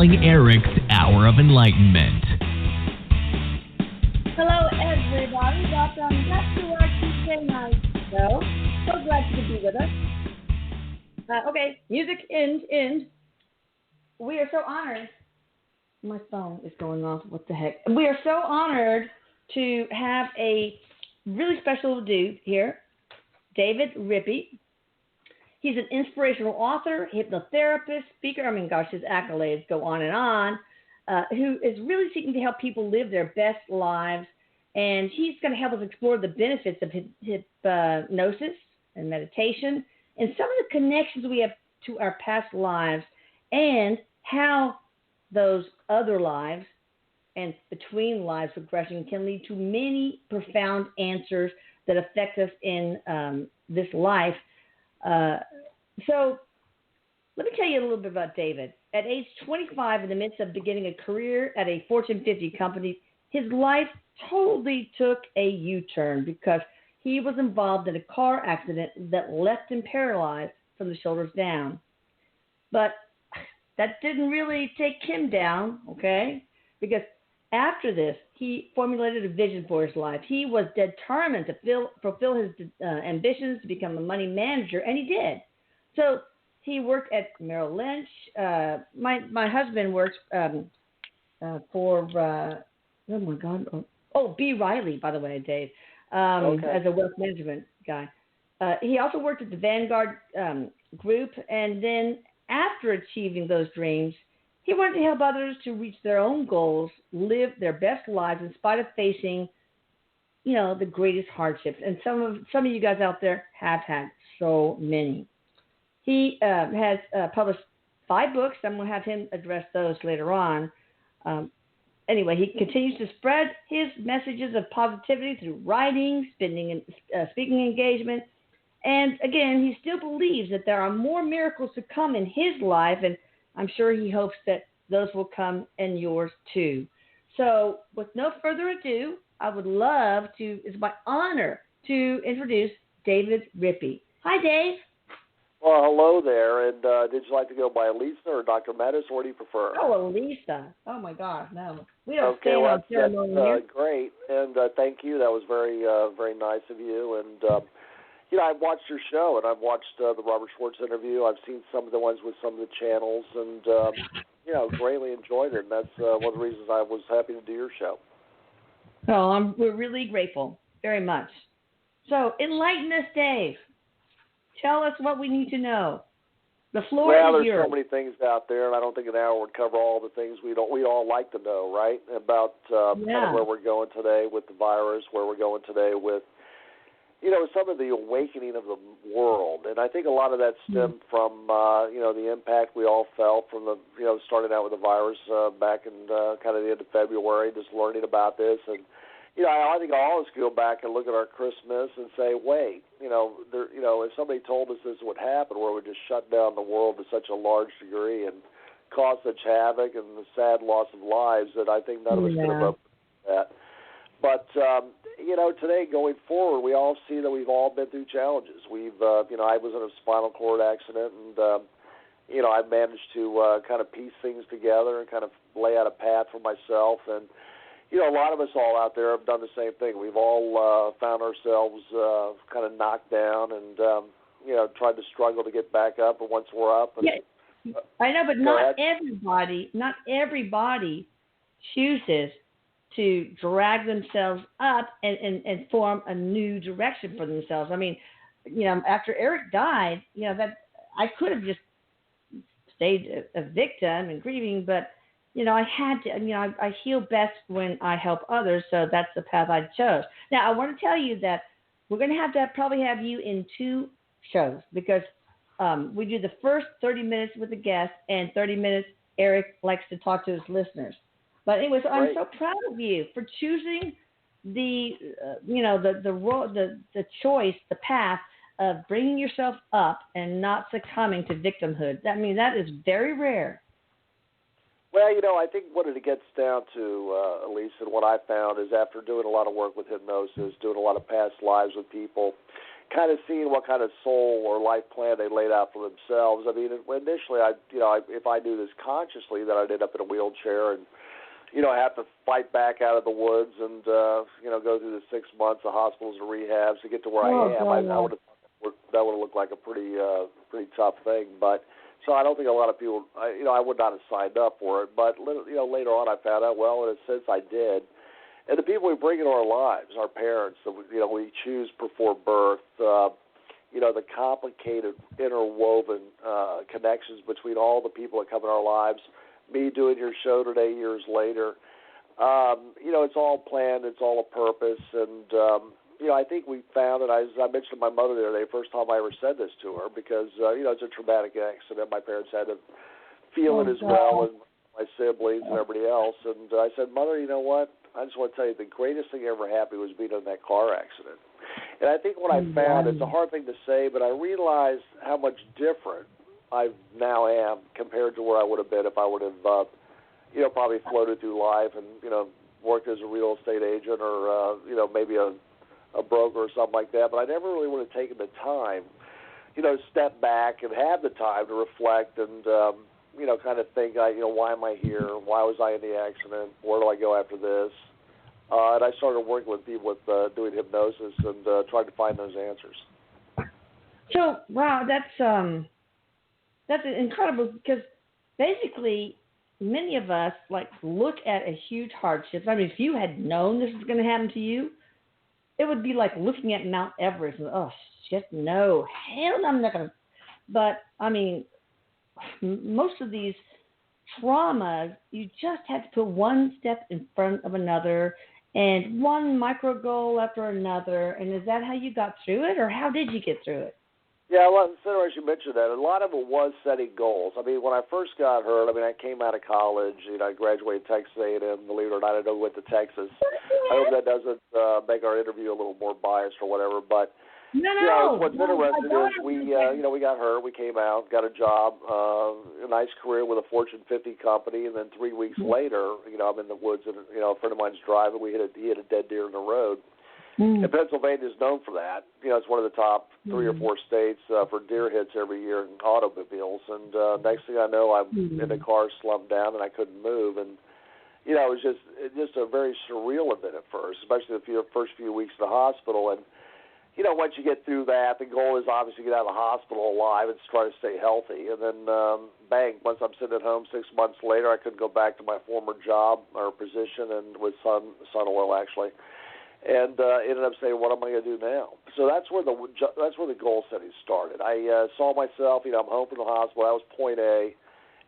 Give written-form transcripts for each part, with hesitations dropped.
calling Erik's Hour of Enlightenment. Hello, everybody. Welcome back to our Tuesday night show. So glad you could be with us. Okay, music end. We are so honored. My phone is going off. What the heck? We are so honored to have a really special dude here, David Rippey. He's an inspirational author, hypnotherapist, speaker. I mean, gosh, his accolades go on and on. Who is really seeking to help people live their best lives. And he's going to help us explore the benefits of hypnosis and meditation and some of the connections we have to our past lives and how those other lives and between lives regression can lead to many profound answers that affect us in this life. So let me tell you a little bit about David. At age 25, in the midst of beginning a career at a Fortune 50 company, his life totally took a U-turn because he was involved in a car accident that left him paralyzed from the shoulders down. But that didn't really take him down, okay? Because after this, he formulated a vision for his life. He was determined to fulfill his ambitions to become a money manager, and he did. So he worked at Merrill Lynch. My husband works for, B. Riley, by the way, Dave, as a wealth management guy. He also worked at the Vanguard Group, and then after achieving those dreams, he wanted to help others to reach their own goals, live their best lives in spite of facing, the greatest hardships. And some of you guys out there have had so many. He has published 5 books. I'm going to have him address those later on. Anyway, he continues to spread his messages of positivity through writing, speaking engagement. And again, he still believes that there are more miracles to come in his life, and I'm sure he hopes that those will come in yours too. So with no further ado, I would love to, it's my honor to introduce David Rippey. Hi, Dave. Well, hello there, and did you like to go by Elisa or Dr. Mattis, or what do you prefer? Oh, Elisa. Oh, my God, no. We don't stand on ceremony here. Great, and thank you. That was very, very nice of you. And, I've watched your show, and I've watched the Robert Schwartz interview. I've seen some of the ones with some of the channels, and, greatly enjoyed it. And that's one of the reasons I was happy to do your show. Oh, we're really grateful, very much. So, enlighten us, Dave. Tell us what we need to know. The floor is yours. Well, there's so many things out there, and I don't think an hour would cover all the things we all like to know, right? About kind of where we're going today with the virus, where we're going today with, some of the awakening of the world. And I think a lot of that stemmed from, the impact we all felt from the, starting out with the virus back in kind of the end of February, just learning about this. And, I think all of us go back and look at our Christmas and say, wait, if somebody told us this would happen, where we just shut down the world to such a large degree and cause such havoc and the sad loss of lives, that I think none of us could have hoped for that. But, today going forward, we all see that we've all been through challenges. We've, I was in a spinal cord accident, and, I've managed to kind of piece things together and kind of lay out a path for myself. And, a lot of us all out there have done the same thing. We've all found ourselves kind of knocked down and, tried to struggle to get back up. And once we're up, and, I know, but not everybody chooses to drag themselves up and form a new direction for themselves. I mean, after Erik died, that I could have just stayed a victim and grieving, but I had to, I heal best when I help others, so that's the path I chose. Now, I want to tell you that we're going to have probably have you in 2 shows because we do the first 30 minutes with the guest and 30 minutes Erik likes to talk to his listeners. But anyway, so I'm so proud of you for choosing the choice, the path of bringing yourself up and not succumbing to victimhood. I mean, that is very rare. Well, I think what it gets down to, Elise, and what I found is after doing a lot of work with hypnosis, doing a lot of past lives with people, kind of seeing what kind of soul or life plan they laid out for themselves. I mean, initially, if I knew this consciously, that I'd end up in a wheelchair and, have to fight back out of the woods and, go through the 6 months of hospitals and rehabs to get to where I am. That would have looked like a pretty tough thing. But so I don't think a lot of people, I would not have signed up for it. But, later on I found out, well, in a sense I did. And the people we bring into our lives, our parents, that we choose before birth, the complicated, interwoven connections between all the people that come in our lives, me doing your show today years later, it's all planned, it's all a purpose. And, I think we found, and as I mentioned to my mother the other day, first time I ever said this to her, because, it's a traumatic accident. My parents had to feel it as well, and my siblings and everybody else. And I said, Mother, you know what? I just want to tell you the greatest thing ever happened was being in that car accident. And I think what I found, it's a hard thing to say, but I realized how much different I now am compared to where I would have been if I would have, probably floated through life and, worked as a real estate agent or, maybe a broker or something like that. But I never really would have taken the time, step back and have the time to reflect and, kind of think, why am I here? Why was I in the accident? Where do I go after this? And I started working with people with doing hypnosis and trying to find those answers. So, wow, that's incredible because basically many of us look at a huge hardship. I mean, if you had known this was going to happen to you, it would be like looking at Mount Everest and, oh, shit, no, hell no, I'm not going to. But, I mean, most of these traumas, you just have to put one step in front of another and one micro goal after another. And is that how you got through it, or how did you get through it? Yeah, well, it's interesting you mentioned that. A lot of it was setting goals. I mean, when I first got hurt, I came out of college. I graduated Texas A&M. Believe it or not, I went to Texas. I hope that doesn't make our interview a little more biased or whatever, but what's interesting is we got hurt, we came out, got a job, a nice career with a Fortune 50 company, and then 3 weeks later, I'm in the woods and a friend of mine's driving. He hit a dead deer in the road. And Pennsylvania is known for that. It's one of the top 3 or 4 states for deer hits every year in automobiles. And next thing I know, I'm in the car, slumped down, and I couldn't move. And it was just a very surreal event at first, especially the first few weeks in the hospital. And once you get through that, the goal is obviously to get out of the hospital alive and try to stay healthy. And then, bang, once I'm sitting at home 6 months later, I couldn't go back to my former job or position, and with Sun Oil, actually. And ended up saying, what am I going to do now? So that's where the goal setting started. I saw myself, I'm home from the hospital. That was point A.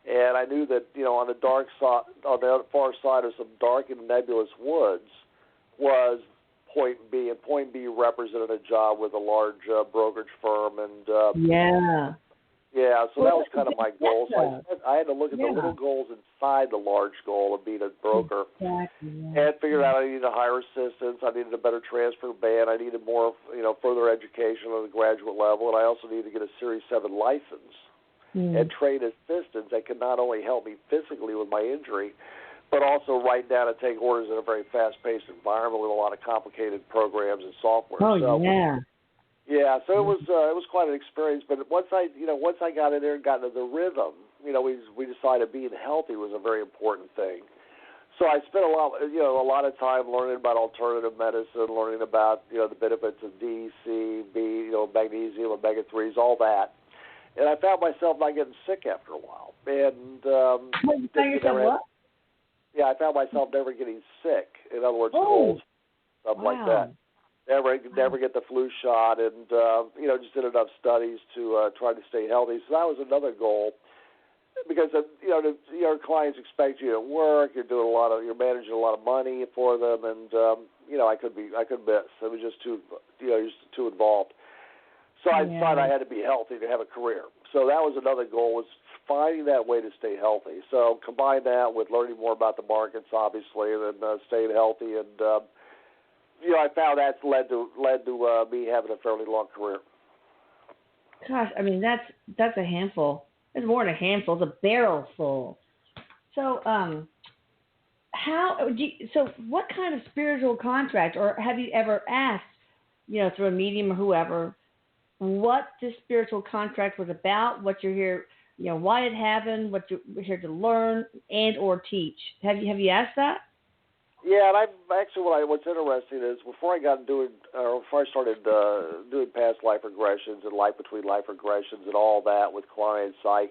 And I knew that, on the dark side, on the far side of some dark and nebulous woods was point B, and point B represented a job with a large brokerage firm. And so that was kind of my goal. So I had to look at the little goals inside the large goal of being a broker, and figured out I needed to hire assistants. I needed a better transfer ban. I needed more, further education on the graduate level, and I also needed to get a Series 7 license and train assistants that could not only help me physically with my injury, but also write down and take orders in a very fast-paced environment with a lot of complicated programs and software. Yeah, so it was quite an experience. But once I got in there and got into the rhythm, we decided being healthy was a very important thing. So I spent a lot of time learning about alternative medicine, learning about the benefits of D, C, B, magnesium, omega-3s, all that. And I found myself not getting sick after a while. And you found yourself what? Yeah, I found myself never getting sick. In other words, colds, stuff like that. Never get the flu shot, and just did enough studies to try to stay healthy. So that was another goal, because your clients expect you at work. You're managing a lot of money for them, and I could miss. It was just too involved. So I decided I had to be healthy to have a career. So that was another goal, was finding that way to stay healthy. So combine that with learning more about the markets, obviously, and then staying healthy. And I found that's led to me having a fairly long career. Gosh, that's a handful. It's more than a handful. It's a barrel full. So, what kind of spiritual contract, or have you ever asked, through a medium or whoever, what this spiritual contract was about, what you're here, why it happened, what you're here to learn and or teach. Have you asked that? Yeah, and what's interesting is before I started doing past life regressions and life between life regressions and all that with clients, I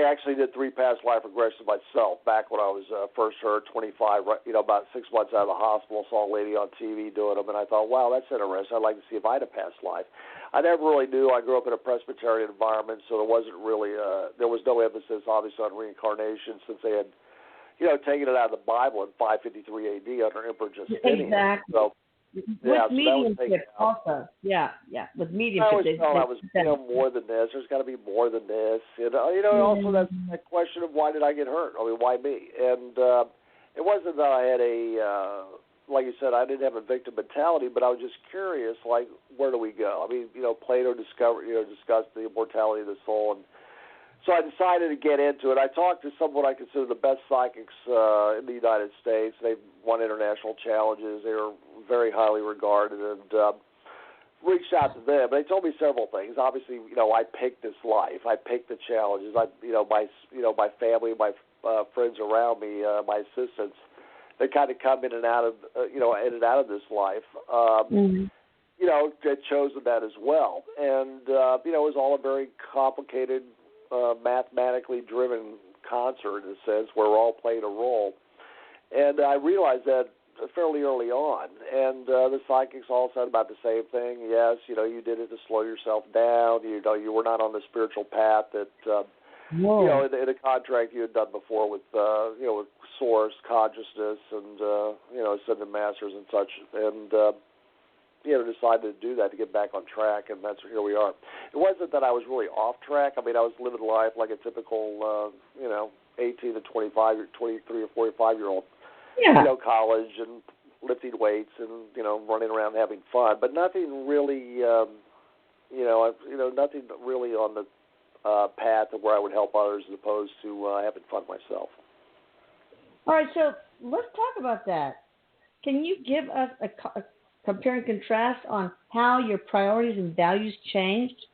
actually did 3 past life regressions myself back when I was first heard 25, about 6 months out of the hospital. Saw a lady on TV doing them, and I thought, wow, that's interesting. I'd like to see if I had a past life. I never really knew. I grew up in a Presbyterian environment, so there wasn't really there was no emphasis, obviously, on reincarnation since they had taken it out of the Bible in 553 AD under Emperor Justinian. Exactly. So, with mediumship also. Yeah. With mediumship. I always felt more than this. There's got to be more than this. Also that's that question of why did I get hurt? I mean, why me? And it wasn't that I had like you said, I didn't have a victim mentality, but I was just curious, like, where do we go? I mean, Plato discussed the immortality of the soul, and so I decided to get into it. I talked to some of what I consider the best psychics in the United States. They've won international challenges. They were very highly regarded, and reached out to them. They told me several things. Obviously, I picked this life. I picked the challenges. My family, my friends around me, my assistants, they kind of come in and out of this life. Had chosen that as well, and it was all a very complicated, mathematically driven concert in a sense where we're all playing a role. And I realized that fairly early on. And the psychics all said about the same thing. Yes, you did it to slow yourself down. You were not on the spiritual path that, in a contract you had done before with Source, consciousness, and, ascended masters and such. And, decided to do that to get back on track, and here we are. It wasn't that I was really off track. I mean, I was living life like a typical, 18 to 25, 23 or 45-year-old, college and lifting weights and, running around having fun, but nothing really, nothing really on the path of where I would help others as opposed to having fun myself. All right, so let's talk about that. Can you give us a compare and contrast on how your priorities and values changed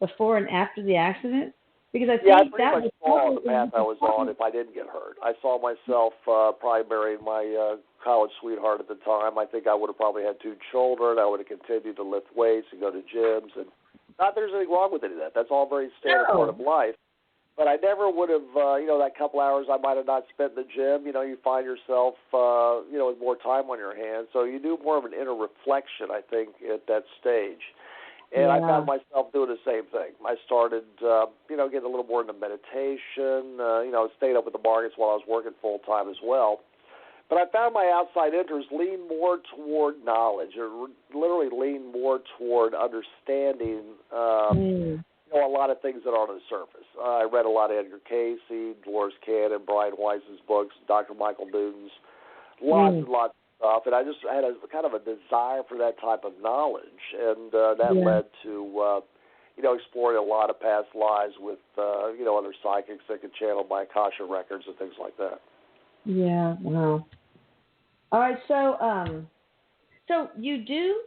before and after the accident? Because I think I pretty much saw the path I was on if I didn't get hurt. I saw myself probably marrying my college sweetheart at the time. I think I would have probably had 2 children. I would have continued to lift weights and go to gyms. And not that there's anything wrong with any of that. That's all very standard part of life. But I never would have, that couple hours I might have not spent in the gym, you find yourself, with more time on your hands. So you do more of an inner reflection, I think, at that stage. And I found myself doing the same thing. I started, getting a little more into meditation, stayed up with the markets while I was working full-time as well. But I found my outside interests lean more toward knowledge, or literally lean more toward understanding a lot of things that aren't on the surface. I read a lot of Edgar Cayce, Dolores Cannon, Brian Weiss's books, Dr. Michael Newton's, lots and lots of stuff. And I just had a kind of a desire for that type of knowledge. And that led to, exploring a lot of past lives with, other psychics that could channel my Akasha records and things like that. Yeah, wow. All right, so you do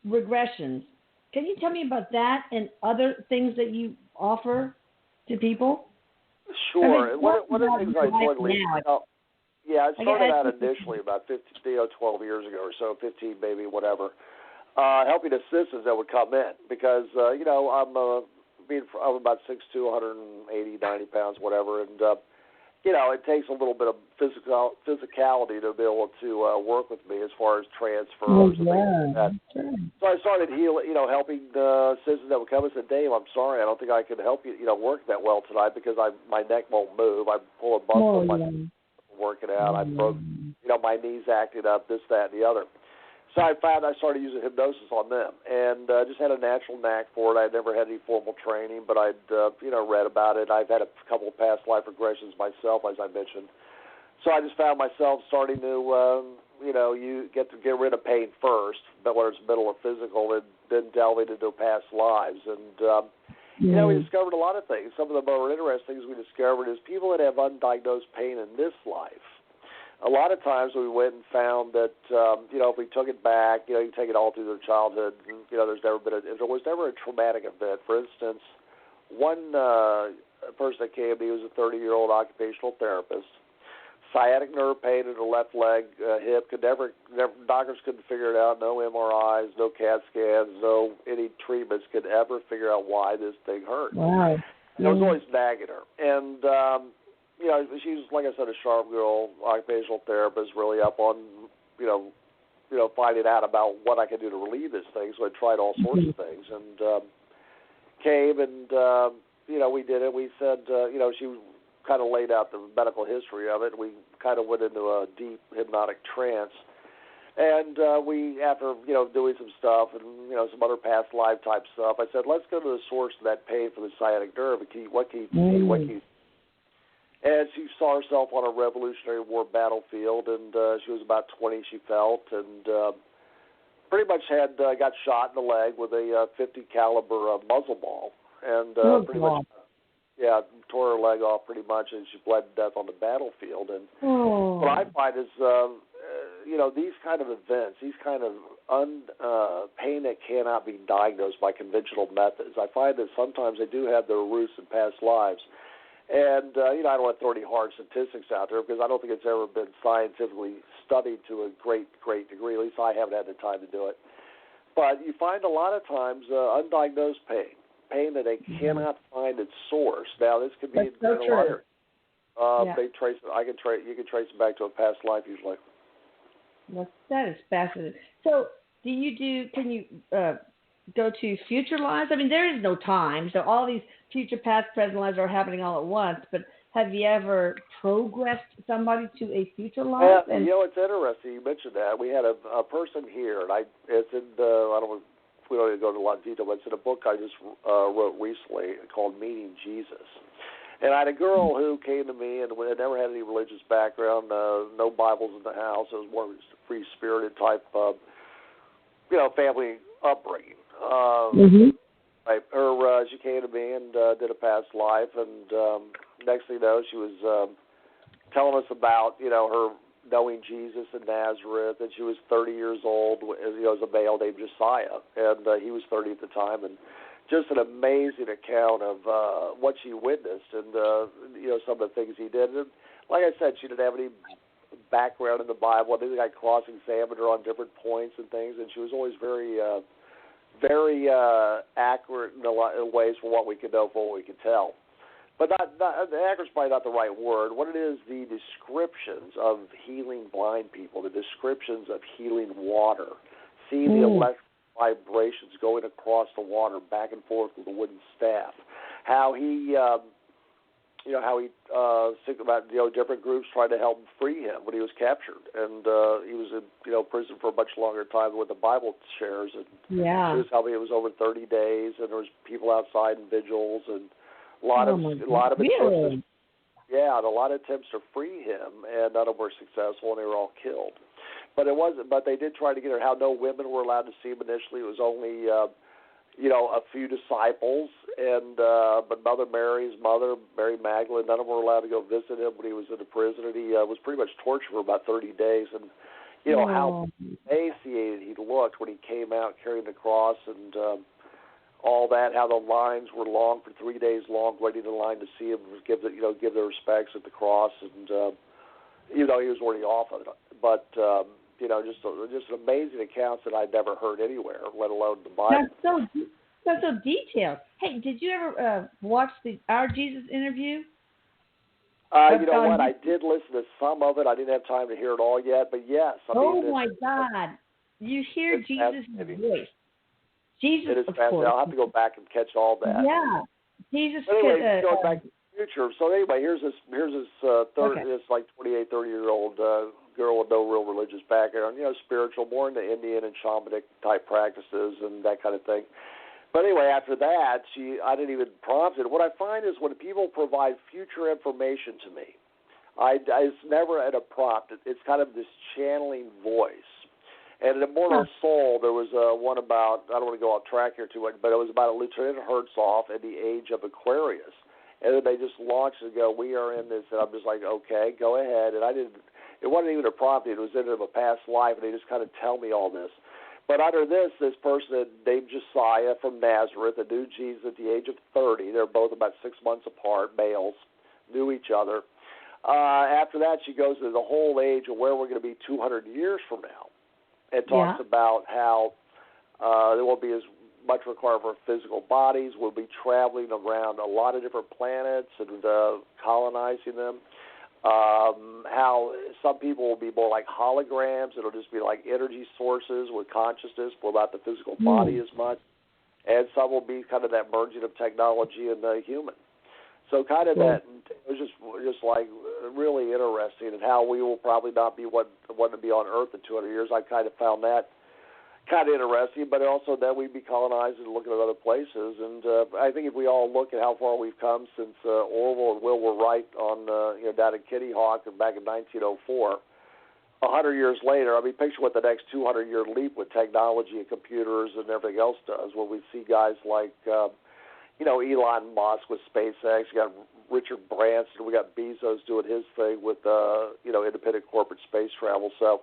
regressions. Can you tell me about that and other things that you offer to people? Sure. I mean, one of the things I enjoyed I started out initially about 12 years ago or so, 15 maybe, whatever, helping assistants that would come in because, I'm about 6'2", 180, 90 pounds, whatever, and, it takes a little bit of physicality to be able to work with me as far as transfers and things like that. Sure. So I started helping assistants that would come and said, Dave, I'm sorry, I don't think I can help you, work that well tonight because my neck won't move. I pull a muscle in my working out. I broke, my knees acted up, this, that, and the other. So I found I started using hypnosis on them and just had a natural knack for it. I'd never had any formal training, but I'd, read about it. I've had a couple of past life regressions myself, as I mentioned. So I just found myself starting to, you get rid of pain first, but whether it's mental or physical, and then delving into past lives. And, we discovered a lot of things. Some of the more interesting things we discovered is people that have undiagnosed pain in this life a lot of times we went and found that, if we took it back, you take it all through their childhood, and, there was never a traumatic event. For instance, one person that came to me was a 30-year-old occupational therapist. Sciatic nerve pain in the left leg, hip, doctors couldn't figure it out, no MRIs, no CAT scans, no any treatments could ever figure out why this thing hurt. Wow. And it was always nagging her. And, she was, like I said, a sharp girl, occupational therapist, really up on, finding out about what I could do to relieve this thing. So I tried all sorts of things and came and, we did it. We said, she kind of laid out the medical history of it. We kind of went into a deep hypnotic trance. And we, after, doing some stuff and, some other past life type stuff, I said, let's go to the source of that pain for the sciatic nerve. What can you And she saw herself on a Revolutionary War battlefield, and she was about 20, she felt, and pretty much got shot in the leg with a .50 caliber muzzle ball. And pretty much, tore her leg off pretty much, and she bled to death on the battlefield. And what I find is, these kind of events, these kind of pain that cannot be diagnosed by conventional methods, I find that sometimes they do have their roots in past lives. And, I don't want to throw any hard statistics out there because I don't think it's ever been scientifically studied to a great degree. At least I haven't had the time to do it. But you find a lot of times undiagnosed pain that they cannot find its source. Now, this could be in a lot of they trace. You can trace it back to a past life usually. Well, that is fascinating. So, can you go to future lives? I mean, there is no time, so all these future, past, present lives are happening all at once, but have you ever progressed somebody to a future life? Yeah, it's interesting you mentioned that. We had a person here, and it's in we don't need to go into a lot of detail, but it's in a book I just wrote recently called Meeting Jesus. And I had a girl who came to me and had never had any religious background, no Bibles in the house. It was more of a free-spirited type of, family upbringing. She came to me and did a past life, and next thing you know, she was telling us about, her knowing Jesus in Nazareth, and she was 30 years old, as a male named Josiah, and he was 30 at the time, and just an amazing account of what she witnessed and, some of the things he did. And like I said, she didn't have any background in the Bible. I think I cross-examined her on different points and things, and she was always very accurate in a lot of ways for what we could know, for what we could tell. But accurate is probably not the right word. What it is, the descriptions of healing blind people, the descriptions of healing water, seeing the electric vibrations going across the water back and forth with a wooden staff, how he about different groups trying to help free him when he was captured, and he was in prison for a much longer time than what the Bible shares. And he was telling me it was over 30 days, and there was people outside in vigils, and a lot of attempts. Yeah, and a lot of attempts to free him, and none of them were successful, and they were all killed. But it wasn't. But they did try to get her. How no women were allowed to see him initially. It was only a few disciples, and but Mary Magdalene, none of them were allowed to go visit him when he was in the prison, and he was pretty much tortured for about 30 days. And how emaciated he looked when he came out carrying the cross, and all that. How the lines were long for 3 days long, waiting in line to see him give their respects at the cross, and he was already off of it, but. Just amazing accounts that I'd never heard anywhere, let alone the Bible. That's so detailed. Hey, did you ever watch Our Jesus interview? You know what? I did listen to some of it. I didn't have time to hear it all yet, but yes. My God. You hear Jesus' voice. Jesus, it is fascinating. I'll have to go back and catch all that. Yeah. Jesus. But anyway, going back to the future. So anyway, here's this this like 28, 30-year-old girl with no real religious background, spiritual, more into Indian and shamanic type practices and that kind of thing. But anyway, after that, I didn't even prompt it. What I find is when people provide future information to me, it's never at a prompt. It's kind of this channeling voice. And in Immortal Soul, there was one about, I don't want to go off track here too much, but it was about a Lieutenant Herzog in the age of Aquarius. And then they just launched and go, we are in this. And I'm just like, okay, go ahead. And I didn't. it wasn't even a prophecy. It was in a past life, and they just kind of tell me all this. But under this person named Josiah from Nazareth, that knew Jesus at the age of 30. They're both about 6 months apart, males, knew each other. After that, she goes into the whole age of where we're going to be 200 years from now, and talks about how there won't be as much required for physical bodies. We'll be traveling around a lot of different planets and colonizing them. How some people will be more like holograms. It'll just be like energy sources with consciousness, but not the physical body as much. And some will be kind of that merging of technology and the human. So kind of that, it was just like really interesting, and how we will probably not be what to be on Earth in 200 years. I kind of found that kind of interesting, but also that we'd be colonized and looking at other places. And I think if we all look at how far we've come since Orville and Will were right on, down in Kitty Hawk and back in 1904, 100 years later, I mean, picture what the next 200-year leap with technology and computers and everything else does, when we see guys like, Elon Musk with SpaceX, you got Richard Branson, we got Bezos doing his thing with, independent corporate space travel. So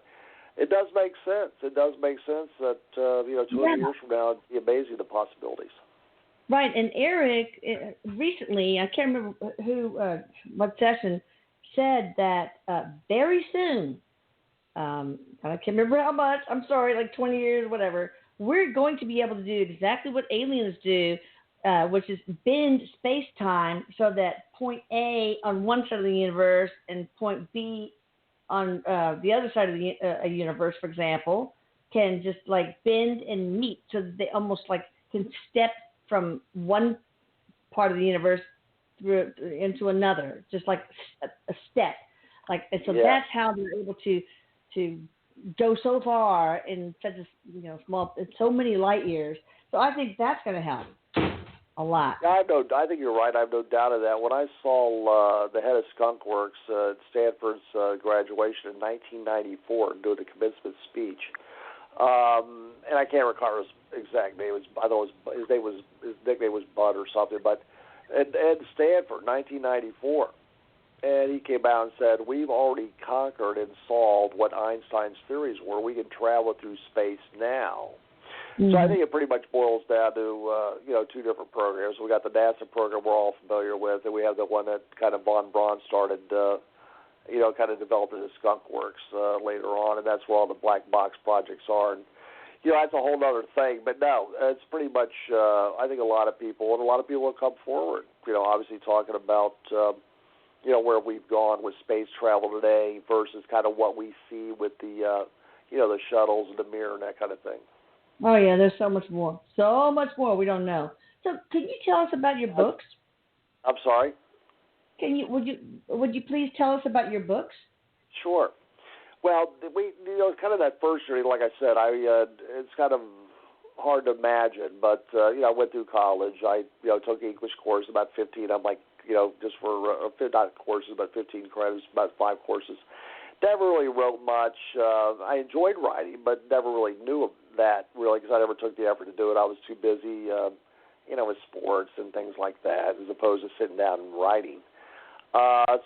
it does make sense. It does make sense that, 200 years from now, it'd be amazing the possibilities. Right, and Erik, recently, I can't remember what session, said that very soon, I can't remember how much, I'm sorry, like 20 years, whatever, we're going to be able to do exactly what aliens do, which is bend space-time so that point A on one side of the universe and point B on the other side of the universe, for example, can just like bend and meet, so that they almost like can step from one part of the universe through into another, just like a step. Like, and so that's how they're able to go so far in such a small, so many light years. So I think that's going to help a lot. I think you're right. I have no doubt of that. When I saw the head of Skunk Works at Stanford's graduation in 1994 doing the commencement speech, and I can't recall his exact name. I thought his nickname was Bud or something. But at Stanford, 1994, and he came out and said, "We've already conquered and solved what Einstein's theories were. We can travel through space now." So I think it pretty much boils down to, two different programs. We got the NASA program we're all familiar with, and we have the one that kind of Von Braun started, kind of developed into Skunk Works later on, and that's where all the black box projects are. And, that's a whole other thing. But no, it's pretty much, I think a lot of people will come forward, obviously talking about, where we've gone with space travel today versus kind of what we see with the, the shuttles and the mirror and that kind of thing. Oh, yeah, there's so much more we don't know. So can you tell us about your books? I'm sorry? Would you please tell us about your books? Sure. Well, kind of that first journey, like I said, it's kind of hard to imagine, but, I went through college. I, took English course, about 15. I'm like, just for, not courses, but 15 credits, about 5 courses. Never really wrote much. I enjoyed writing, but never really knew that, really, because I never took the effort to do it. I was too busy, with sports and things like that, as opposed to sitting down and writing.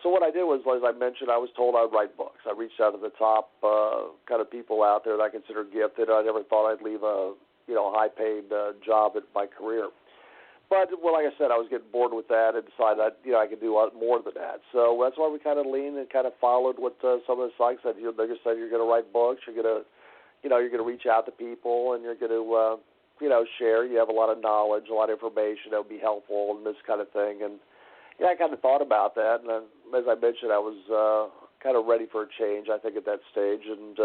So what I did was, as I mentioned, I was told I would write books. I reached out to the top kind of people out there that I consider gifted. I never thought I'd leave a, high-paid job at my career. But, like I said, I was getting bored with that and decided that, I could do a lot more than that. So that's why we kind of leaned and kind of followed what some of the psychs said. They just said you're going to write books, you're going to reach out to people, and you're going to, share. You have a lot of knowledge, a lot of information that would be helpful and this kind of thing. And, I kind of thought about that. And then, as I mentioned, I was kind of ready for a change, I think, at that stage. And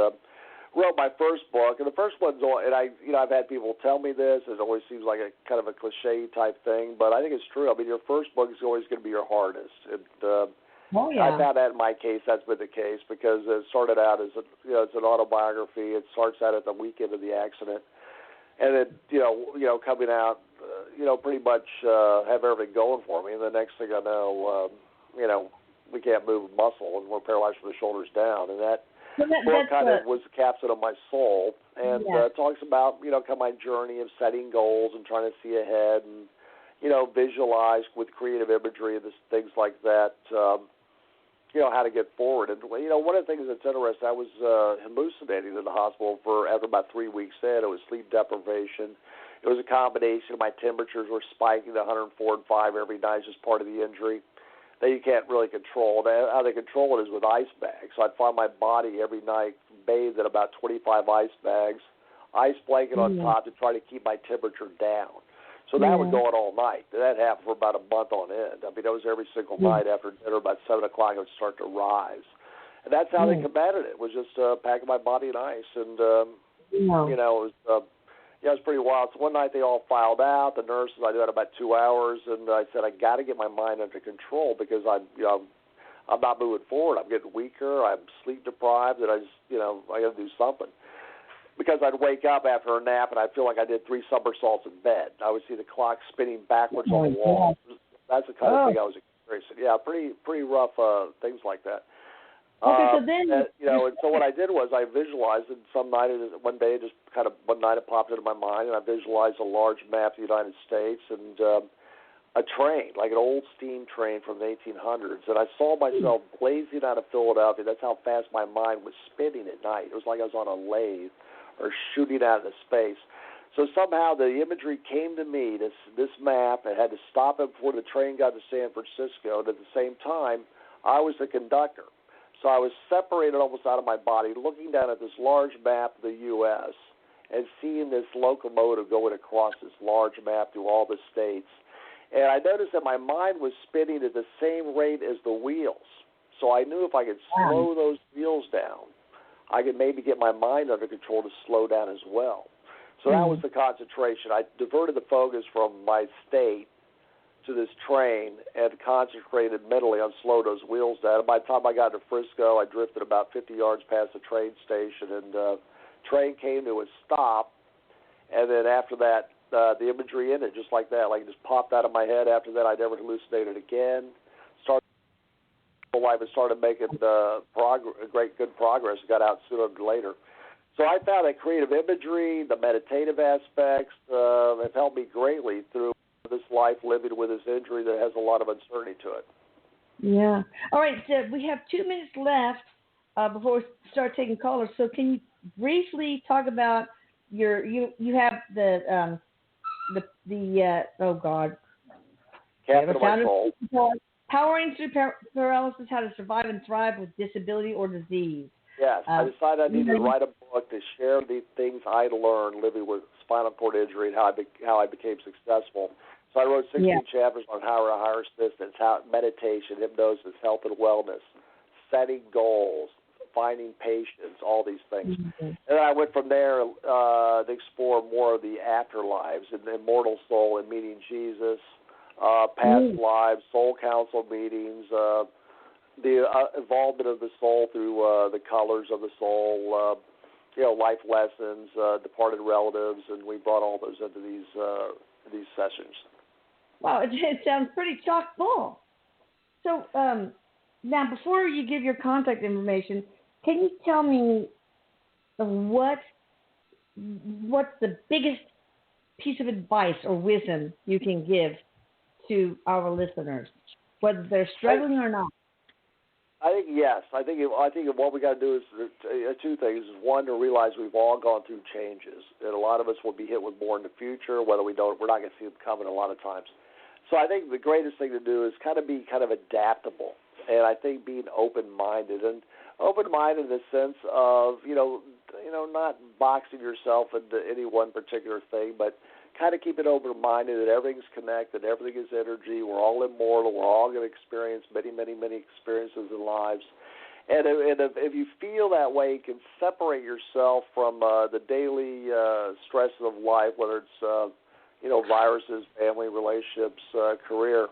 wrote my first book. And the first one's, and I've had people tell me this. It always seems like a kind of a cliche type thing, but I think it's true. I mean, your first book is always going to be your hardest. And, I found that in my case, that's been the case, because it started out as it's an autobiography. It starts out at the weekend of the accident, and then coming out, pretty much have everything going for me. And the next thing I know, we can't move a muscle, and we're paralyzed from the shoulders down. And that book kind of was the capstone of my soul, and talks about kind of my journey of setting goals and trying to see ahead, and visualize with creative imagery and things like that. how to get forward. And, one of the things that's interesting, I was hallucinating in the hospital after about 3 weeks in. It was sleep deprivation. It was a combination of my temperatures were spiking to 104 and 5 every night, just part of the injury that you can't really control. How they control it is with ice bags. So I'd find my body every night bathed in about 25 ice bags, ice blanket on top to try to keep my temperature down. So that would go on all night. That happened for about a month on end. I mean, that was every single night after dinner. About 7 o'clock, it would start to rise. And that's how they combated it, was just packing my body in ice. And, it was pretty wild. So one night they all filed out. The nurses, I did about 2 hours, and I said, I got to get my mind under control because I'm not moving forward. I'm getting weaker. I'm sleep deprived, and I got to do something. Because I'd wake up after a nap and I'd feel like I did 3 somersaults in bed. I would see the clock spinning backwards on the wall. That's the kind of thing I was experiencing. Yeah, pretty rough things like that. Okay, so then and so what I did was I visualized it. One night it popped into my mind, and I visualized a large map of the United States and a train, like an old steam train from the 1800s, and I saw myself blazing out of Philadelphia. That's how fast my mind was spinning at night. It was like I was on a lathe or shooting out into space. So somehow the imagery came to me, this map. I had to stop it before the train got to San Francisco, and at the same time, I was the conductor. So I was separated almost out of my body, looking down at this large map of the U.S. and seeing this locomotive going across this large map through all the states. And I noticed that my mind was spinning at the same rate as the wheels. So I knew if I could slow those wheels down, I could maybe get my mind under control to slow down as well. So that was the concentration. I diverted the focus from my state to this train and concentrated mentally on slowing those wheels down. And by the time I got to Frisco, I drifted about 50 yards past the train station, and the train came to a stop. And then after that, the imagery ended just like that. Like it just popped out of my head. After that, I never hallucinated again. Started making good progress. Got out sooner than later. So I found that creative imagery, the meditative aspects, have helped me greatly through this life living with this injury that has a lot of uncertainty to it. Yeah. All right. So we have 2 minutes left before we start taking callers. So can you briefly talk about you have the Captain of my soul. Powering through paralysis: How to Survive and Thrive with Disability or Disease. Yes, I decided I needed to write a book to share the things I learned living with spinal cord injury and how I became successful. So I wrote 16 chapters on how to hire assistants, meditation, hypnosis, health and wellness, setting goals, finding patients, all these things. And then I went from there to explore more of the afterlives and the immortal soul and meeting Jesus, past lives, soul council meetings, the involvement of the soul through the colors of the soul, life lessons, departed relatives, and we brought all those into these sessions. Wow, it sounds pretty chock full. So now, before you give your contact information, can you tell me what's the biggest piece of advice or wisdom you can give to our listeners, whether they're struggling or not? I think yes. I think what we got to do is two things. One, to realize we've all gone through changes, and a lot of us will be hit with more in the future. Whether we don't, we're not going to see them coming a lot of times. So I think the greatest thing to do is be adaptable, and I think being open-minded in the sense of not boxing yourself into any one particular thing, but kind of keep it open-minded that everything's connected, everything is energy, we're all immortal, we're all going to experience many, many, many experiences in lives. And if you feel that way, you can separate yourself from the daily stresses of life, whether it's viruses, family, relationships, career,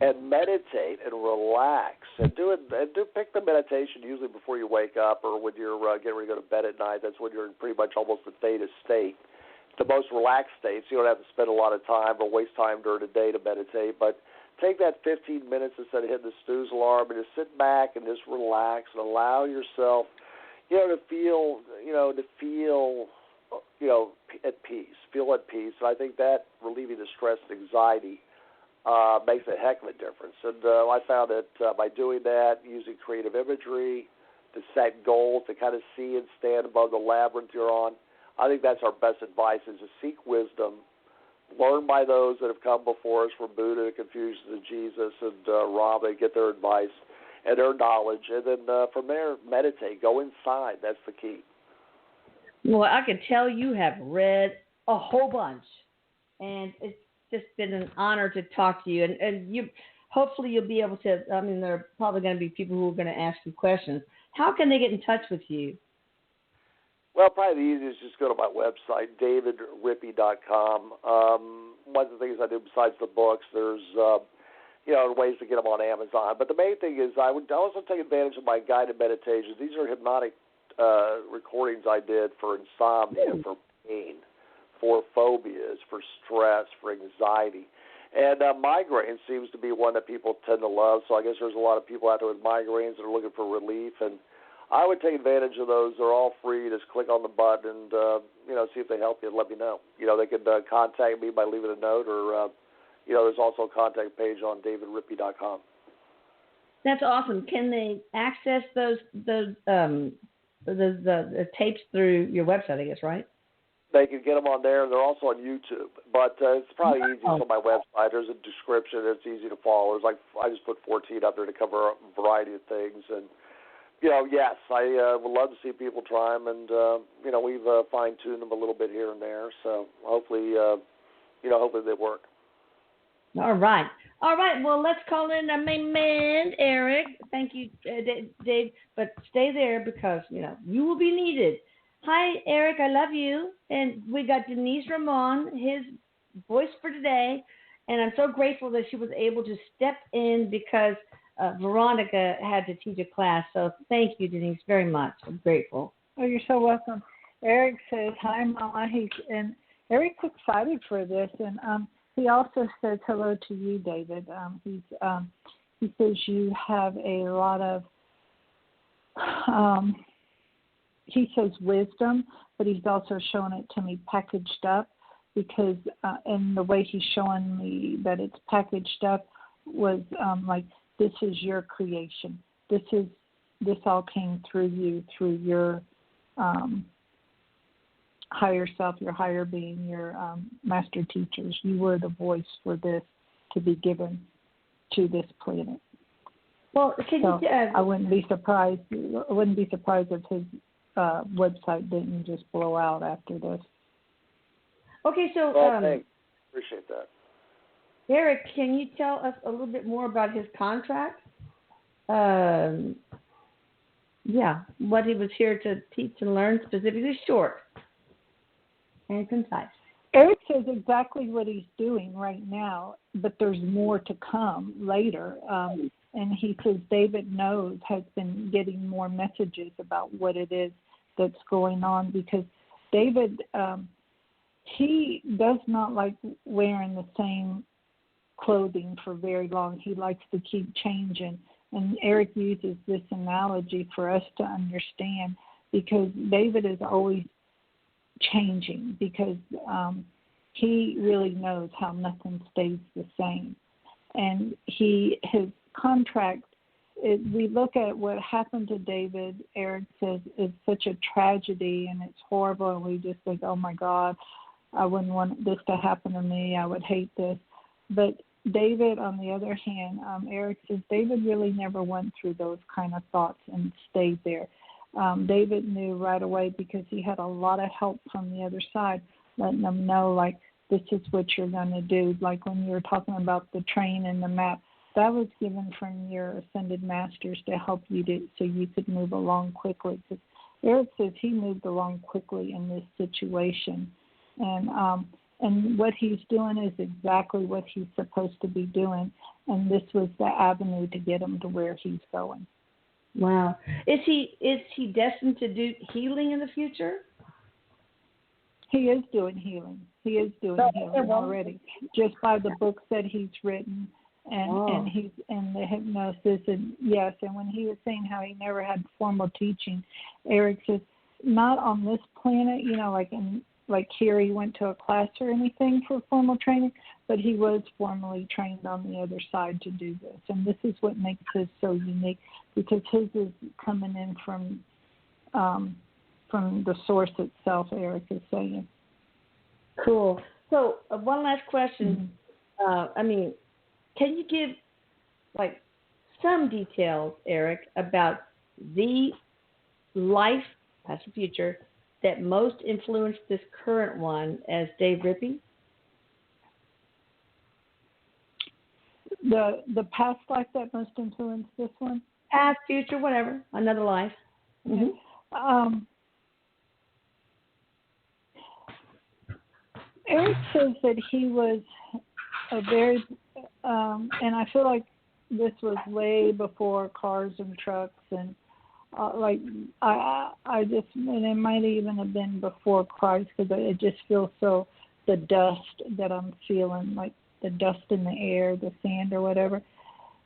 and meditate and relax and pick the meditation usually before you wake up or when you're getting ready to go to bed at night. That's when you're in pretty much almost the theta state. The most relaxed state, so you don't have to spend a lot of time or waste time during the day to meditate, but take that 15 minutes instead of hitting the snooze alarm and just sit back and just relax and allow yourself, to feel at peace. Feel at peace. And I think that relieving the stress and anxiety makes a heck of a difference. And I found that by doing that, using creative imagery to set goals, to kind of see and stand above the labyrinth you're on, I think that's our best advice, is to seek wisdom, learn by those that have come before us, from Buddha to Confucius to Jesus and Rama, get their advice and their knowledge, and then from there, meditate, go inside. That's the key. Well, I can tell you have read a whole bunch, and it's just been an honor to talk to you. And you, hopefully you'll be able to, I mean, there are probably going to be people who are going to ask you questions. How can they get in touch with you? Well, probably the easiest is just go to my website, davidrippey.com. One of the things I do besides the books, there's ways to get them on Amazon. But the main thing is I would also take advantage of my guided meditations. These are hypnotic recordings I did for insomnia, for pain, for phobias, for stress, for anxiety. And migraine seems to be one that people tend to love. So I guess there's a lot of people out there with migraines that are looking for relief. And I would take advantage of those. They're all free. Just click on the button and, see if they help you and let me know. They could contact me by leaving a note, or, there's also a contact page on davidrippey.com. That's awesome. Can they access those tapes through your website, I guess, right? They can get them on there. They're also on YouTube, but it's probably easiest on my website. There's a description. It's easy to follow. I just put 14 up there to cover a variety of things. And, yes, I would love to see people try them. And, we've fine-tuned them a little bit here and there. So hopefully they work. All right. Well, let's call in my man, Erik. Thank you, Dave. But stay there because, you will be needed. Hi, Erik. I love you. And we got Denise Ramon, his voice for today. And I'm so grateful that she was able to step in because Veronica had to teach a class. So thank you, Denise, very much. I'm grateful. Oh, you're so welcome. Erik says, hi, Mama. And Erik's excited for this. And he also says hello to you, David. He says you have a lot of, he says wisdom, but he's also showing it to me packaged up because, and the way he's showing me that it's packaged up was like, this is your creation. This all came through you, through your higher self, your higher being, your master teachers. You were the voice for this to be given to this planet. Well, I wouldn't be surprised. I wouldn't be surprised if his website didn't just blow out after this. Okay, so thanks. Appreciate that. Erik, can you tell us a little bit more about his contract? What he was here to teach and learn, specifically short and concise. Erik says exactly what he's doing right now, but there's more to come later. And he says David has been getting more messages about what it is that's going on because David, he does not like wearing the same clothing for very long. He likes to keep changing. And Erik uses this analogy for us to understand because David is always changing because he really knows how nothing stays the same. And his contract, we look at what happened to David, Erik says, is such a tragedy and it's horrible and we just think, oh my God, I wouldn't want this to happen to me. I would hate this. But David, on the other hand, Erik says David really never went through those kind of thoughts and stayed there. David knew right away because he had a lot of help from the other side, letting them know, like, this is what you're going to do. Like when you were talking about the train and the map, that was given from your ascended masters to help you so you could move along quickly. Because Erik says he moved along quickly in this situation. And what he's doing is exactly what he's supposed to be doing. And this was the avenue to get him to where he's going. Wow. Is he destined to do healing in the future? He is doing healing. He is doing healing already, just by the books that he's written and he's in the hypnosis. And yes, and when he was saying how he never had formal teaching, Erik says, not on this planet, like in like here he went to a class or anything for formal training, but he was formally trained on the other side to do this. And this is what makes his so unique, because his is coming in from the source itself, Erik is saying. Cool. So one last question. Mm-hmm. Can you give like some details, Erik, about the life, past and future, that most influenced this current one as Dave Rippey? The past life that most influenced this one? Past, future, whatever. Another life. Mm-hmm. Erik says that he was a very, and I feel like this was way before cars and trucks, and I just, and it might even have been before Christ, because it just feels so, the dust that I'm feeling, like the dust in the air, the sand or whatever.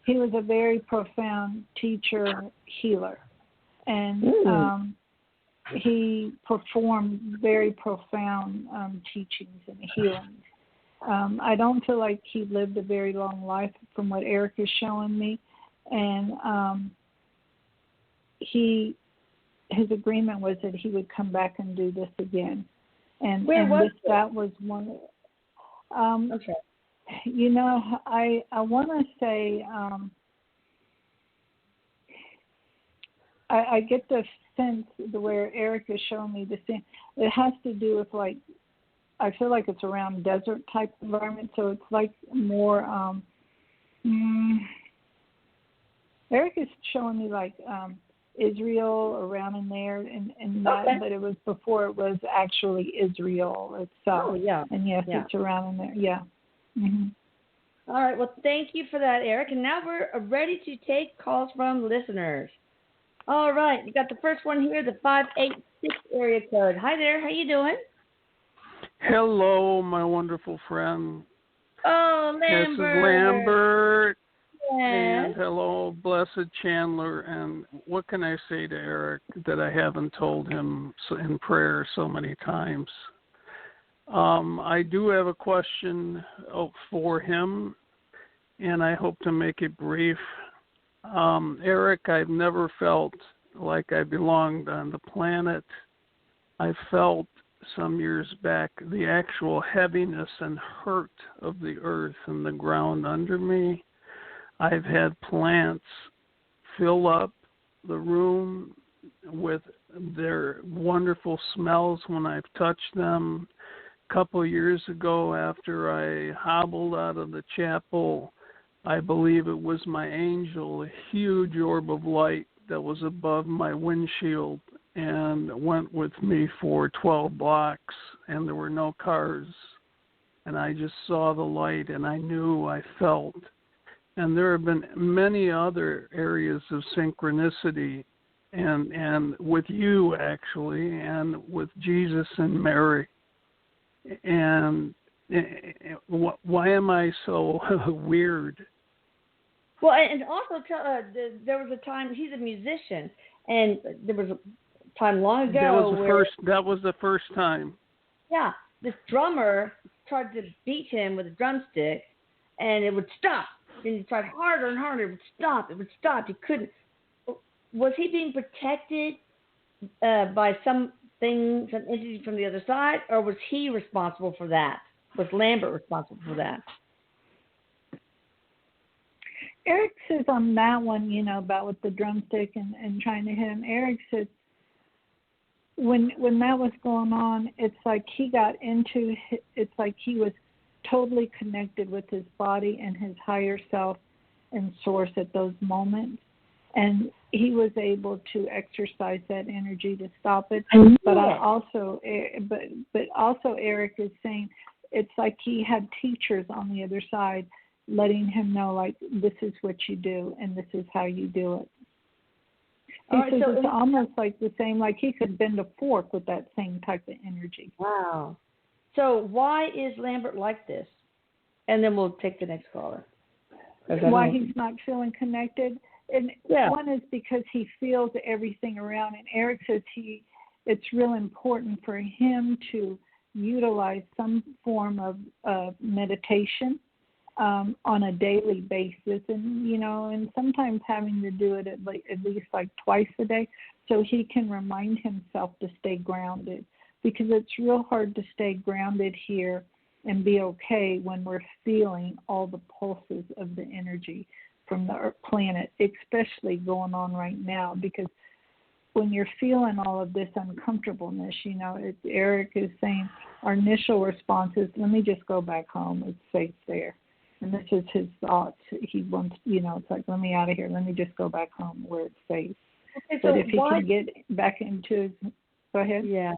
He was a very profound teacher, healer, and he performed very profound teachings and healings. I don't feel like he lived a very long life from what Erik is showing me, and his agreement was that he would come back and do this again. And that was one. Okay. You know, I want to say I get the sense the where Erik is showing me the thing. It has to do with, like, I feel like it's around desert type environment, so it's like more. Erik is showing me like Israel around in there, and that, but it was before it was actually Israel itself. Oh, yeah. And yes, it's around in there. Yeah. Mm-hmm. All right. Well, thank you for that, Erik. And now we're ready to take calls from listeners. All right. You got the first one here, the 586 area code. Hi there. How you doing? Hello, my wonderful friend. Oh, Lambert. This is Lambert. Yes. And hello, blessed Chandler. And what can I say to Erik that I haven't told him in prayer so many times? I do have a question for him, and I hope to make it brief. Erik, I've never felt like I belonged on the planet. I felt some years back the actual heaviness and hurt of the earth and the ground under me. I've had plants fill up the room with their wonderful smells when I've touched them. A couple of years ago, after I hobbled out of the chapel, I believe it was my angel, a huge orb of light that was above my windshield and went with me for 12 blocks, and there were no cars. And I just saw the light, and I knew, I felt. And there have been many other areas of synchronicity, and with you, actually, and with Jesus and Mary. And why am I so weird? Well, and also there was a time, he's a musician, and there was a time long ago that was the first time. Yeah, this drummer tried to beat him with a drumstick, and it would stop. And he tried harder and harder. It would stop. It would stop. He couldn't. Was he being protected by some entity from the other side, or was he responsible for that? Was Lambert responsible for that? Erik says on that one, about with the drumstick and trying to hit him, Erik says when that was going on, it's like he was totally connected with his body and his higher self and source at those moments. And he was able to exercise that energy to stop it. But also Erik is saying it's like he had teachers on the other side letting him know, like, this is what you do and this is how you do it. He says it's almost like the same, like he could bend a fork with that same type of energy. Wow. So why is Lambert like this? And then we'll take the next caller. Why he's not feeling connected? And one is because he feels everything around. And Erik says it's real important for him to utilize some form of meditation on a daily basis, and sometimes having to do it at least like twice a day, so he can remind himself to stay grounded, because it's real hard to stay grounded here and be okay when we're feeling all the pulses of the energy from the planet, especially going on right now, because when you're feeling all of this uncomfortableness, Erik is saying our initial response is, let me just go back home. It's safe there. And this is his thoughts. He wants, it's like, let me out of here. Let me just go back home where it's safe. Okay, but if he can get back into, go ahead. Yeah.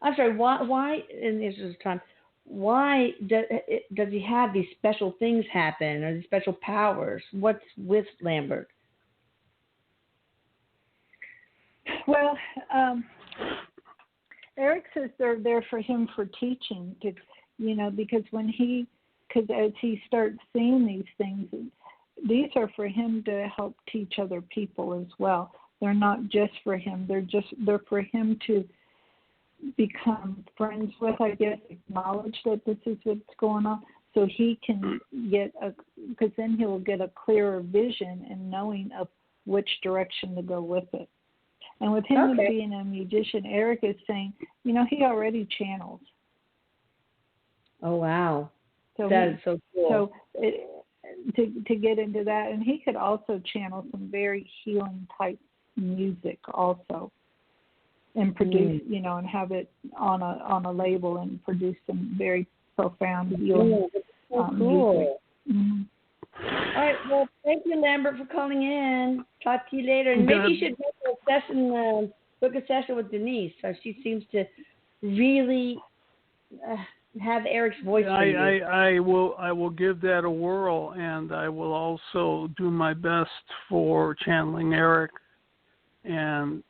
I'm sorry, why in this time, why does he have these special things happen or these special powers? What's with Lambert? Well, Erik says they're there for him for teaching, because as he starts seeing these things, these are for him to help teach other people as well. They're not just for him. They're for him to become friends with, I guess, acknowledge that this is what's going on, so he can because then he'll get a clearer vision and knowing of which direction to go with it. And with him being a musician, Erik is saying, he already channels. Oh, wow. So that is so cool. So to get into that, and he could also channel some very healing type music also, and produce, and have it on a label and produce some very profound healing cool. music. Mm-hmm. All right. Well, thank you, Lambert, for calling in. Talk to you later. And maybe you should book a session with Denise. So she seems to really have Erik's voice. I will give that a whirl, and I will also do my best for channeling Erik, and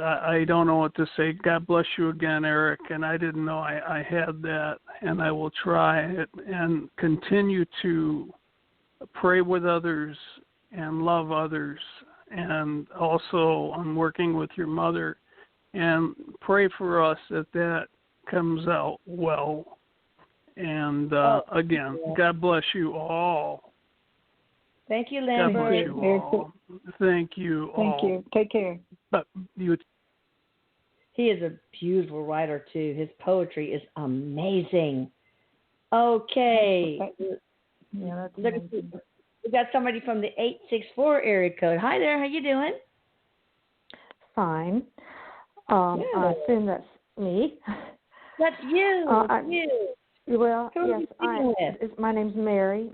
I don't know what to say. God bless you again, Erik. And I didn't know I had that, and I will try it and continue to pray with others and love others. And also, I'm working with your mother, and pray for us that comes out well. And again, God bless you all. Thank you, Lambert. God bless you all. Thank you all. Thank you. Take care. He is a beautiful writer, too. His poetry is amazing. Okay. Yeah, that's amazing. We got somebody from the 864 area code. Hi there. How you doing? Fine. I assume that's me. That's you. Well, yes. My name's Mary.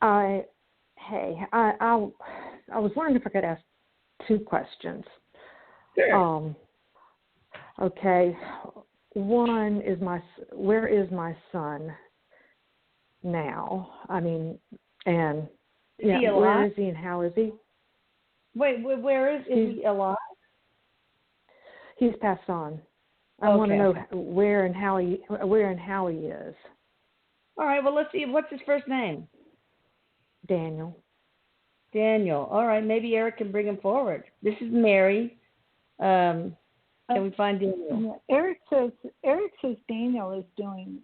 Hey, I was wondering if I could ask 2 questions. Sure. Okay. One is where is my son now? I mean, and where is he and how is he? Wait, where is he alive? He's passed on. I want to know where and how he is. All right. Well, let's see. What's his first name? Daniel. All right. Maybe Erik can bring him forward. This is Mary. Can we find Daniel? Erik says Daniel is doing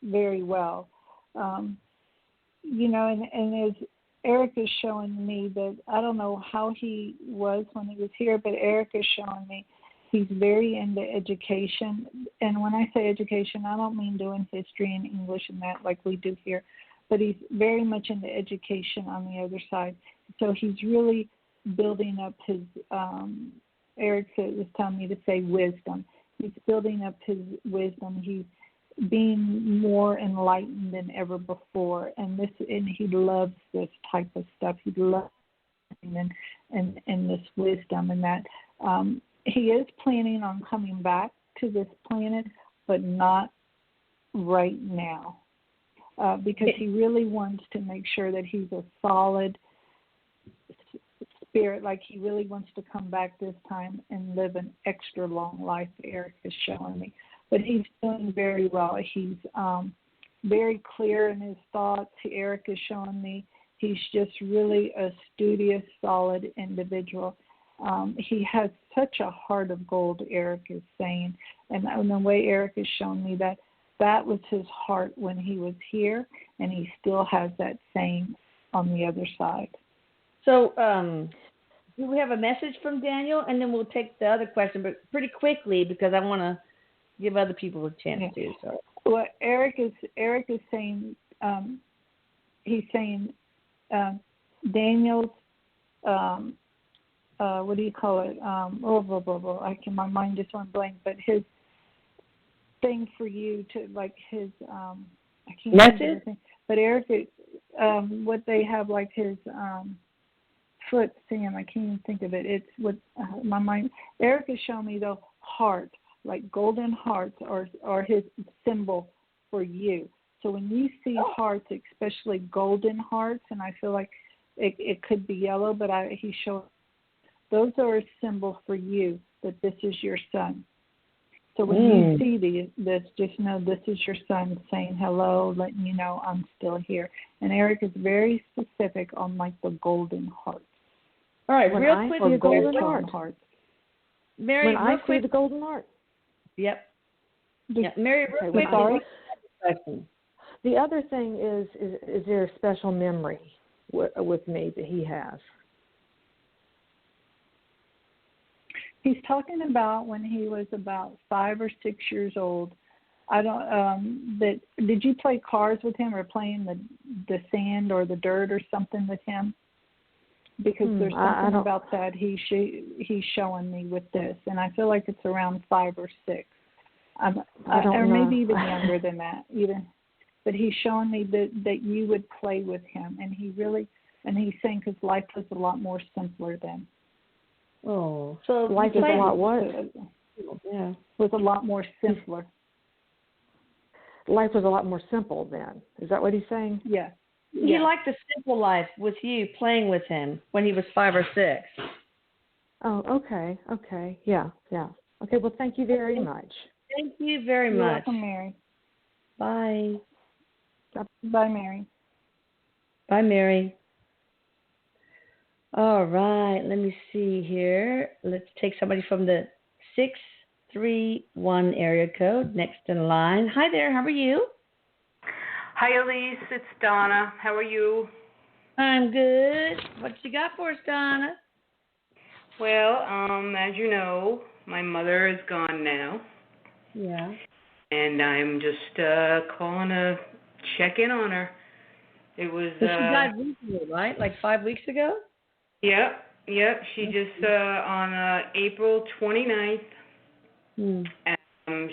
very well. And as Erik is showing me that, I don't know how he was when he was here, but Erik is showing me he's very into education. And when I say education, I don't mean doing history and English and that like we do here, but he's very much into education on the other side. So he's really building up his, Erik was telling me to say wisdom. He's building up his wisdom. He's being more enlightened than ever before, and he loves this type of stuff. He loves and this wisdom, and that he is planning on coming back to this planet, but not right now, because he really wants to make sure that he's a solid spirit. Like, he really wants to come back this time and live an extra long life, Erik is showing me. But he's doing very well. He's very clear in his thoughts. Erik is showing me he's just really a studious, solid individual. He has such a heart of gold, Erik is saying. And the way Erik has shown me that was his heart when he was here, and he still has that same on the other side. So do we have a message from Daniel? And then we'll take the other question, but pretty quickly because I want to give other people a chance too. So. Well, Erik is saying, he's saying Daniel's, what do you call it? My mind just went blank, but his thing for you to, like his, I can't message? Think, but Erik is, what they have, like his foot, Sam, I can't even think of it. It's what my mind, Erik is showing me the heart, like golden hearts are his symbol for you. So when you see hearts, especially golden hearts, and I feel like it could be yellow, but he showed those are a symbol for you that this is your son. So when you see this, just know this is your son saying hello, letting you know I'm still here. And Erik is very specific on like the golden hearts. All right, real quick, the golden heart. Mary, when I see the golden heart. Yep. Mary, real quick. Sorry. The other thing is there a special memory with me that he has? He's talking about when he was about 5 or 6 years old. I don't. Did you play cards with him or playing the sand or the dirt or something with him? Because there's something about that he's showing me with this, and I feel like it's around 5 or 6. Or maybe even younger than that. But he's showing me that you would play with him, and he's saying because life was a lot more simpler then. Oh, so life is a lot what? Yeah, was a lot more simpler. Life was a lot more simple then. Is that what he's saying? Yeah. He liked the simple life with you, playing with him when he was 5 or 6. Oh, okay. Yeah. Okay, well, thank you very much. Thank you very much. You're welcome, Mary. Bye. Bye, Mary. Bye, Mary. All right, let me see here. Let's take somebody from the 631 area code next in line. Hi there, how are you? Hi, Elise. It's Donna. How are you? I'm good. What you got for us, Donna? Well, as you know, my mother is gone now. Yeah. And I'm just calling to check in on her. It was. She died recently, right? Like 5 weeks ago? Yep. She just on April 29th.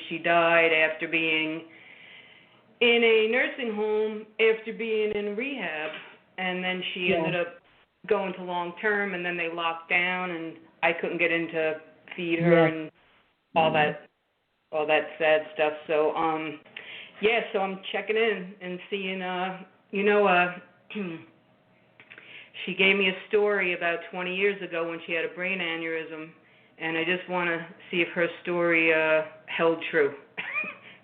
She died after being in a nursing home, after being in rehab, and then she ended up going to long term, and then they locked down, and I couldn't get in to feed her and all that sad stuff. So so I'm checking in and seeing she gave me a story about 20 years ago when she had a brain aneurysm, and I just want to see if her story held true,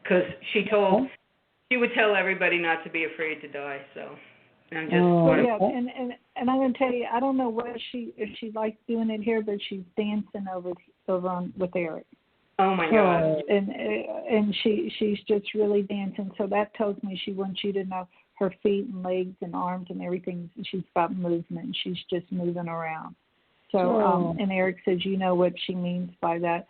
because she would tell everybody not to be afraid to die. So I'm just and I'm going to tell you, I don't know if she likes doing it here, but she's dancing over on with Erik. Oh my God! And she's just really dancing. So that tells me she wants you to know her feet and legs and arms and everything. She's got movement. She's just moving around. So and Erik says, you know what she means by that.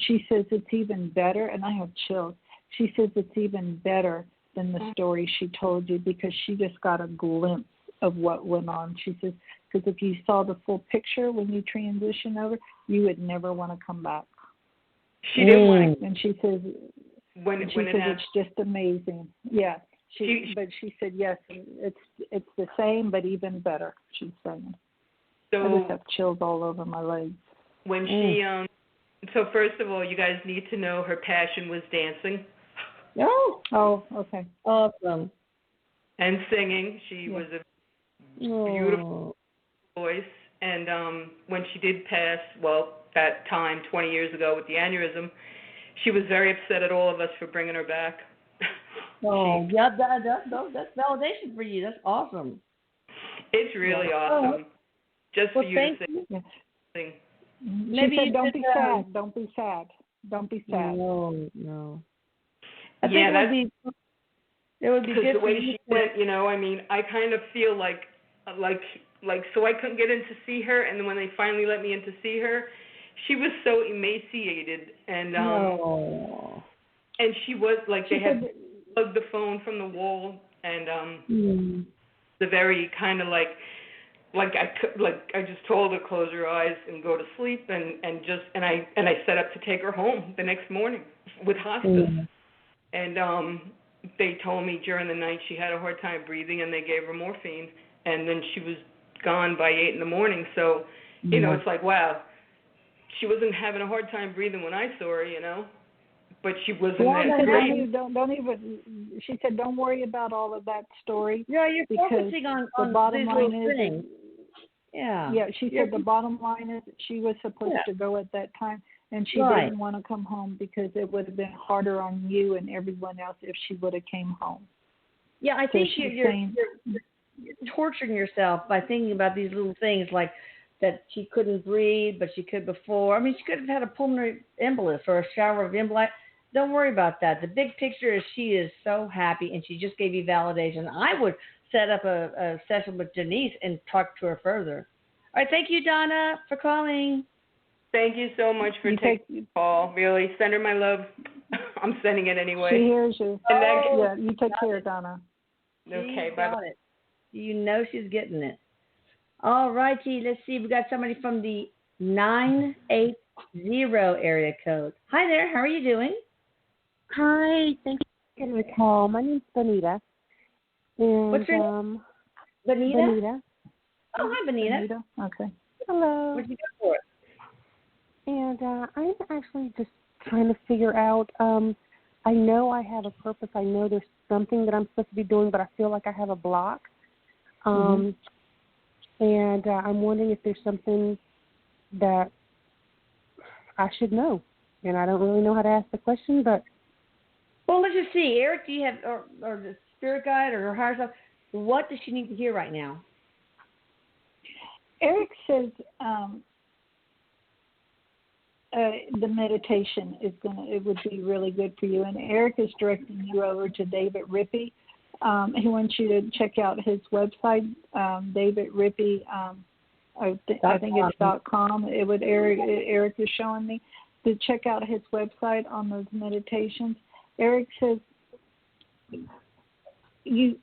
She says it's even better, and I have chills. She says it's even better than the story she told you because she just got a glimpse of what went on. She says because if you saw the full picture when you transition over, you would never want to come back. She didn't want to. And she says it's just amazing. Yeah. But she said yes, it's the same, but even better. She's saying. So I just have chills all over my legs. When she so first of all, you guys need to know her passion was dancing. Oh, okay. Awesome. And singing. She was a beautiful voice. And when she did pass, that time 20 years ago with the aneurysm, she was very upset at all of us for bringing her back. That's validation for you. That's awesome. It's really awesome. Just for you to sing. Maybe she said, "Don't be sad. Don't be sad. Don't be sad." No. I think it would be good the for way you. She went, I mean, I kind of feel like, so I couldn't get in to see her, and then when they finally let me in to see her, she was so emaciated, and and she was like they had plugged the phone from the wall, and the very kind of like I just told her close her eyes and go to sleep, and I set up to take her home the next morning with hospice, and they told me during the night she had a hard time breathing, and they gave her morphine, and then she was gone by 8 a.m. So, it's like, wow, she wasn't having a hard time breathing when I saw her, but she wasn't. Don't even. She said, "Don't worry about all of that story." Yeah, you're focusing on the bottom these line little is. Things. Yeah. Yeah, she said the bottom line is she was supposed to go at that time, and she didn't want to come home because it would have been harder on you and everyone else if she would have came home. Yeah, I think you're torturing yourself by thinking about these little things like that she couldn't breathe, but she could before. I mean, she could have had a pulmonary embolus or a shower of embolus. Don't worry about that. The big picture is she is so happy, and she just gave you validation. I would set up a session with Denise and talk to her further. All right, thank you, Donna, for calling. Thank you so much for taking the call. Really, send her my love. I'm sending it anyway. She hears you. You take care, Donna. Okay, bye-bye. You know she's getting it. All righty, let's see. We got somebody from the 980 area code. Hi there, how are you doing? Hi, thank you for taking the call. My name's Bonita. And, what's your name? Bonita? Bonita. Oh, hi, Bonita. Okay. Hello. What did you go for? And I'm actually just trying to figure out, I know I have a purpose. I know there's something that I'm supposed to be doing, but I feel like I have a block. And I'm wondering if there's something that I should know. And I don't really know how to ask the question, but... Well, let's just see. Erik, do you have, or the spirit guide or her higher self, what does she need to hear right now? Erik says the meditation it would be really good for you. And Erik is directing you over to David Rippey. He wants you to check out his website, David Rippey. I think it's .com. Erik is showing me to check out his website on those meditations. Erik says you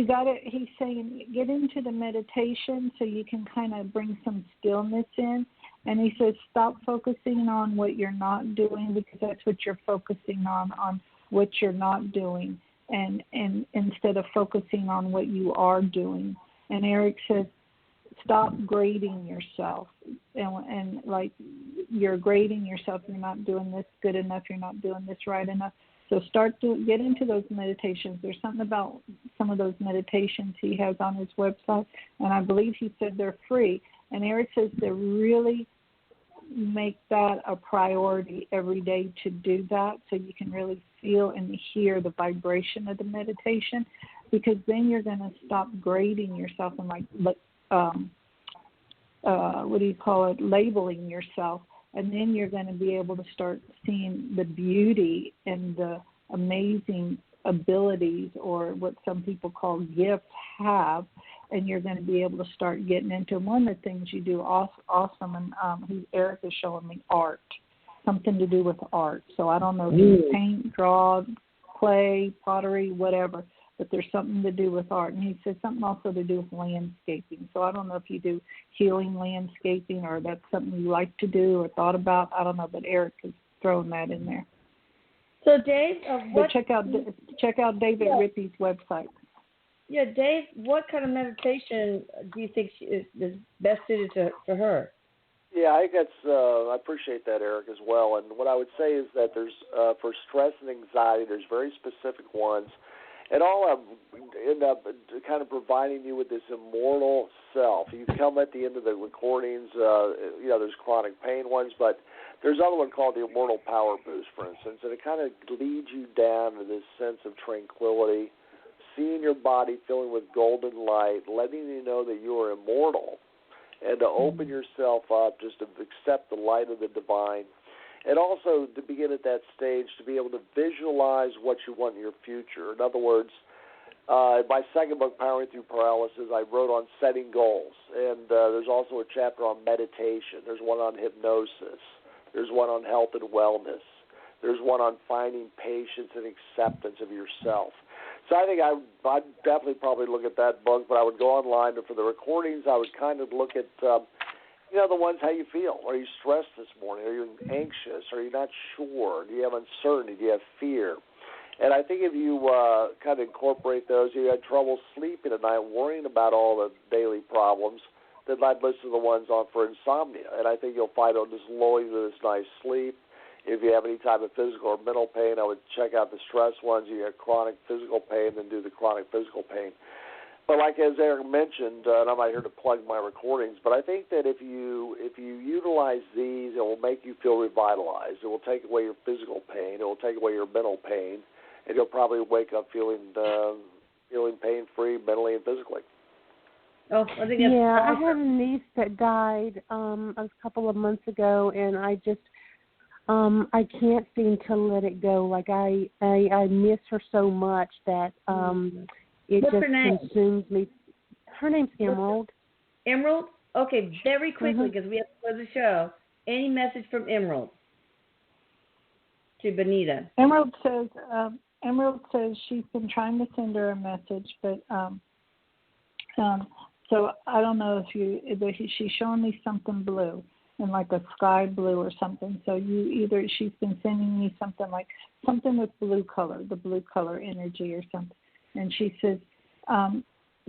got it. He's saying get into the meditation so you can kind of bring some stillness in. And he says stop focusing on what you're not doing, because that's what you're focusing on what you're not doing, and instead of focusing on what you are doing. And Erik says stop grading yourself, and like you're grading yourself. You're not doing this good enough. You're not doing this right enough. So get into those meditations. There's something about some of those meditations he has on his website, and I believe he said they're free. And Erik says to really make that a priority every day to do that, so you can really feel and hear the vibration of the meditation, because then you're going to stop grading yourself and labeling yourself. And then you're going to be able to start seeing the beauty and the amazing abilities, or what some people call gifts, have. And you're going to be able to start getting into them. One of the things you do awesome, and Erik is showing me art, something to do with art. So I don't know if you paint, draw, play, pottery, whatever, but there's something to do with art. And he says something also to do with landscaping. So I don't know if you do healing landscaping, or that's something you like to do or thought about. I don't know, but Erik has thrown that in there. So Dave, but check out David Rippey's website. Yeah, Dave, what kind of meditation do you think is best suited for her? Yeah, I think I appreciate that, Erik, as well. And what I would say is that there's for stress and anxiety, there's very specific ones. And all end up kind of providing you with this immortal self. You come at the end of the recordings, there's chronic pain ones, but there's another one called the Immortal Power Boost, for instance, and it kind of leads you down to this sense of tranquility, seeing your body filling with golden light, letting you know that you are immortal. and to open yourself up, just to accept the light of the divine. And also to begin at that stage to be able to visualize what you want in your future. In other words, my second book, Powering Through Paralysis, I wrote on setting goals. And there's also a chapter on meditation. There's one on hypnosis. There's one on health and wellness. There's one on finding patience and acceptance of yourself. So I think I'd definitely probably look at that book, but I would go online. And for the recordings, I would kind of look at the ones, how you feel. Are you stressed this morning? Are you anxious? Are you not sure? Do you have uncertainty? Do you have fear? And I think if you kind of incorporate those, you had trouble sleeping at night, worrying about all the daily problems, then I'd listen to the ones on for insomnia. And I think you'll find it'll just lull you to this nice sleep. If you have any type of physical or mental pain, I would check out the stress ones. You have chronic physical pain, then do the chronic physical pain. But like as Erik mentioned, and I'm not here to plug my recordings, but I think that if you utilize these, it will make you feel revitalized. It will take away your physical pain. It will take away your mental pain, and you'll probably wake up feeling pain-free mentally and physically. Oh, I think that's I had a niece that died a couple of months ago, and I just I can't seem to let it go. Like I miss her so much that it What's just her name? consumes me. Her name's Emerald. Emerald? Okay, very quickly, because we have to close the show. Any message from Emerald to Benita? Emerald says she's been trying to send her a message, but so I don't know if she's showing me something blue, and like a sky blue or something. So she's been sending me something with blue color, the blue color energy or something. And she says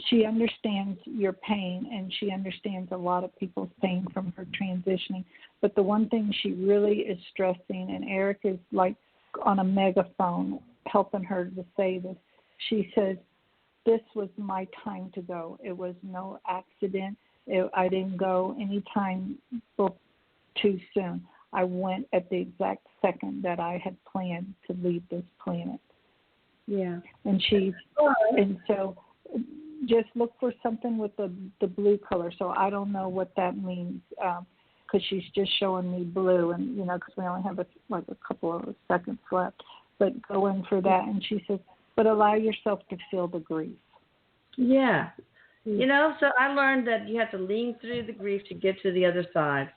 she understands your pain, and she understands a lot of people's pain from her transitioning. But the one thing she really is stressing, and Erik is like on a megaphone helping her to say this, she says, this was my time to go. It was no accident. I didn't go any time too soon. I went at the exact second that I had planned to leave this planet. Yeah. And so just look for something with the blue color. So I don't know what that means because she's just showing me blue, and because we only have a couple of seconds left. But go in for that, and she says, but allow yourself to feel the grief. Yeah. So I learned that you have to lean through the grief to get to the other side.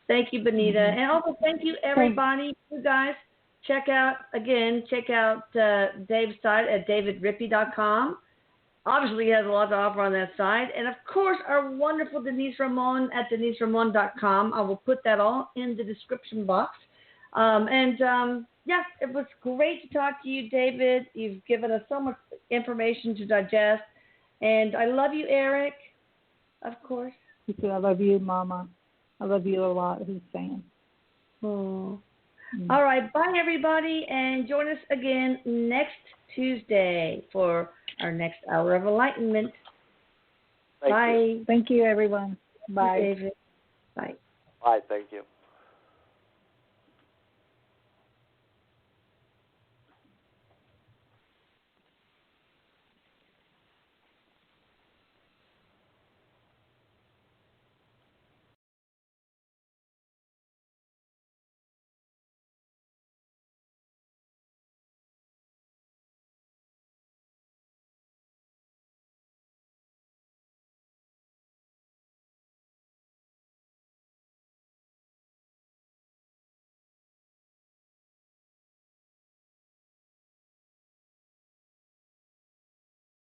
Thank you, Benita. Mm-hmm. And also thank you, everybody. You guys, check out Dave's site at davidrippey.com. Obviously, he has a lot to offer on that site. And, of course, our wonderful Denise Ramon at deniseramon.com. I will put that all in the description box. It was great to talk to you, David. You've given us so much information to digest. And I love you, Erik, of course. I love you, Mama. I love you a lot, he's saying. Oh. All right. Bye, everybody. And join us again next Tuesday for our next hour of enlightenment. Thank you. Thank you, everyone. Bye. David. Bye. Bye. Thank you.